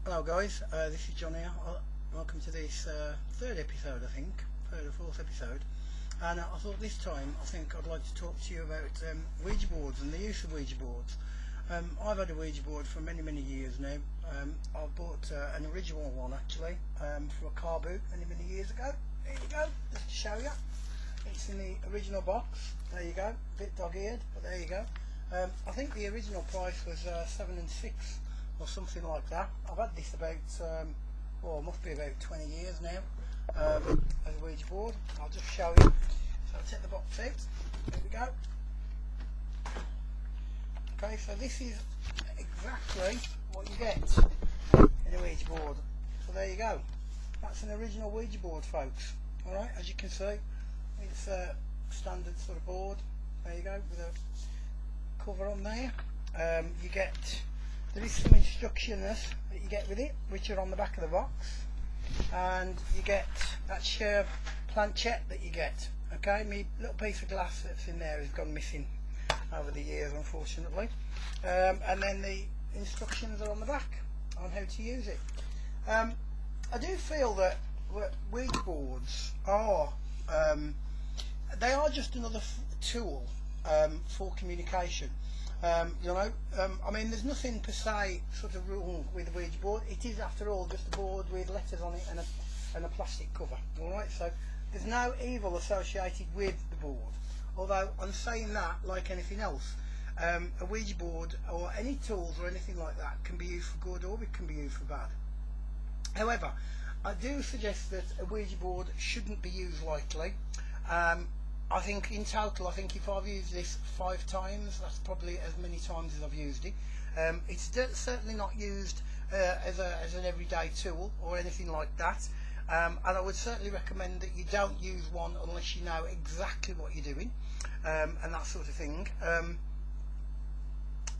Hello guys, this is John here. Welcome to this third episode, I think, third or fourth episode. And I thought this time, I'd like to talk to you about Ouija boards and the use of Ouija boards. I've had a Ouija board for many years now. I bought an original one actually for a car boot many years ago. There you go, just to show you. It's in the original box. There you go, a bit dog-eared, but there you go. I think the original price was 7 and 6 or something like that. I've had this about, must be about 20 years now as a Ouija board. I'll just show you. So I'll take the box out. There we go. Okay, so this is exactly what you get in a Ouija board. So there you go. That's an original Ouija board, folks. Alright, as you can see, it's a standard sort of board. There you go, with a cover on there. There is some instructions that you get with it, which are on the back of the box, and you get that sheer planchette that you get. Okay, my little piece of glass that's in there has gone missing over the years, unfortunately. And then the instructions are on the back on how to use it. I do feel that Ouija boards are they are just another tool for communication. I mean, there's nothing per se sort of wrong with a Ouija board. It is, after all, just a board with letters on it and a plastic cover. Alright, so there's no evil associated with the board. Although, I'm saying that, like anything else, a Ouija board or any tools or anything like that can be used for good or it can be used for bad. However, I do suggest that a Ouija board shouldn't be used lightly. I think in total, if I've used this 5 times, that's probably as many times as I've used it. It's certainly not used as an everyday tool or anything like that. And I would certainly recommend that you don't use one unless you know exactly what you're doing and that sort of thing.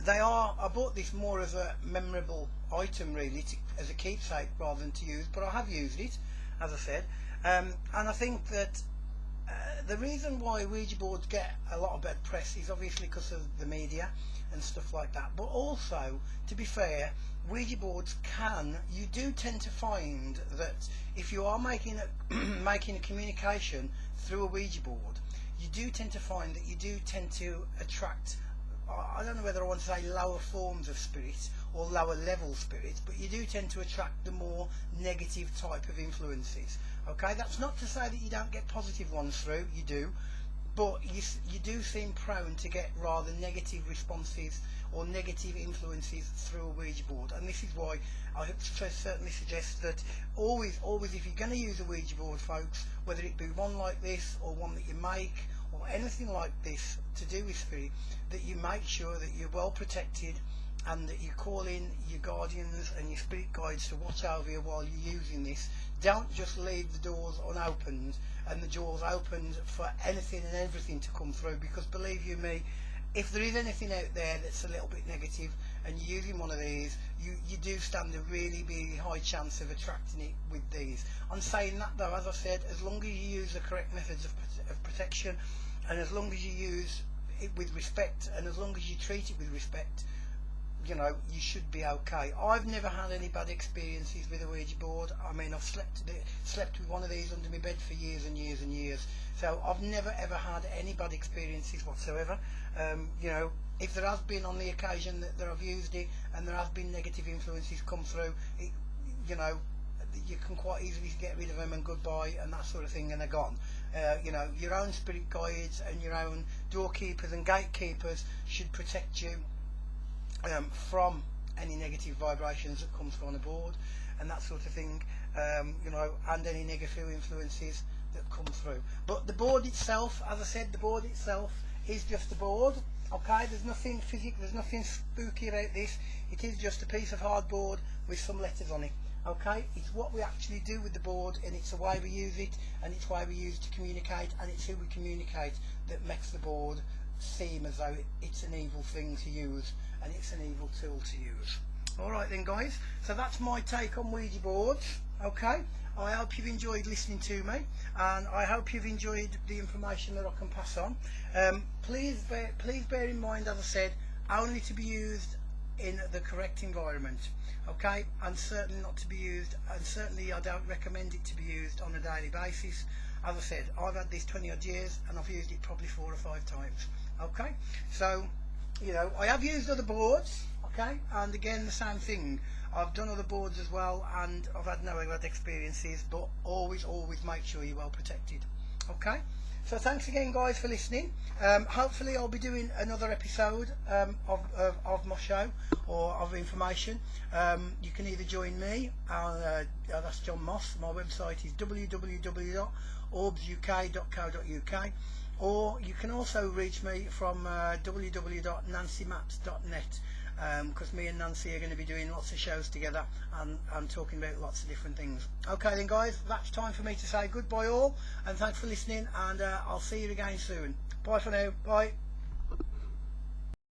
I bought this more as a memorable item, really, as a keepsake rather than to use, but I have used it, as I said. And I think that the reason why Ouija boards get a lot of bad press is obviously because of the media and stuff like that, but also, to be fair, Ouija boards you do tend to find that if you are making a communication through a Ouija board, you do tend to find that you do tend to attract, I don't know whether I want to say lower forms of spirit or lower level spirits, but you do tend to attract the more negative type of influences. Okay, that's not to say that you don't get positive ones through, you do, but you do seem prone to get rather negative responses or negative influences through a Ouija board. And this is why I certainly suggest that always if you're going to use a Ouija board, folks, whether it be one like this or one that you make or anything like this to do with spirit, that you make sure that you're well protected and that you call in your guardians and your spirit guides to watch over you while you're using this. Don't just leave the doors unopened and the doors opened for anything and everything to come through, because believe you me, if there is anything out there that's a little bit negative and you're using one of these, you do stand a really high chance of attracting it with these. I'm saying that though, as I said, as long as you use the correct methods of protection, and as long as you use it with respect, and as long as you treat it with respect, you should be okay. I've never had any bad experiences with a Ouija board. I mean, I've slept with one of these under my bed for years and years and years. So I've never ever had any bad experiences whatsoever. If there has been on the occasion that I've used it and there has been negative influences come through, you can quite easily get rid of them and goodbye and that sort of thing, and they're gone. Your own spirit guides and your own doorkeepers and gatekeepers should protect you from any negative vibrations that come through on the board and that sort of thing, and any negative influences that come through. But the board itself, as I said, the board itself is just a board. Okay, there's nothing physical, there's nothing spooky about this. It is just a piece of hardboard with some letters on it. Okay, it's what we actually do with the board, and it's the way we use it, and it's the way we use to communicate, and it's who we communicate that makes the board seem as though it's an evil thing to use and it's an evil tool to use. Alright then guys, so that's my take on Ouija boards. Okay, I hope you've enjoyed listening to me, and I hope you've enjoyed the information that I can pass on. Please bear in mind, as I said, only to be used in the correct environment, okay, and certainly not to be used, and certainly I don't recommend it to be used on a daily basis. As I said, I've had this 20 odd years and I've used it probably 4 or 5 times, okay. So, you know, I have used other boards, okay, and again the same thing. I've done other boards as well and I've had no bad experiences, but always make sure you're well protected, okay. So thanks again guys for listening. Hopefully I'll be doing another episode of my show or of information. You can either join me, that's John Moss, my website is www.orbsuk.co.uk, or you can also reach me from www.nancymaps.net, because me and Nancy are going to be doing lots of shows together and talking about lots of different things. Okay then guys, that's time for me to say goodbye all, and thanks for listening, and I'll see you again soon. Bye for now. Bye.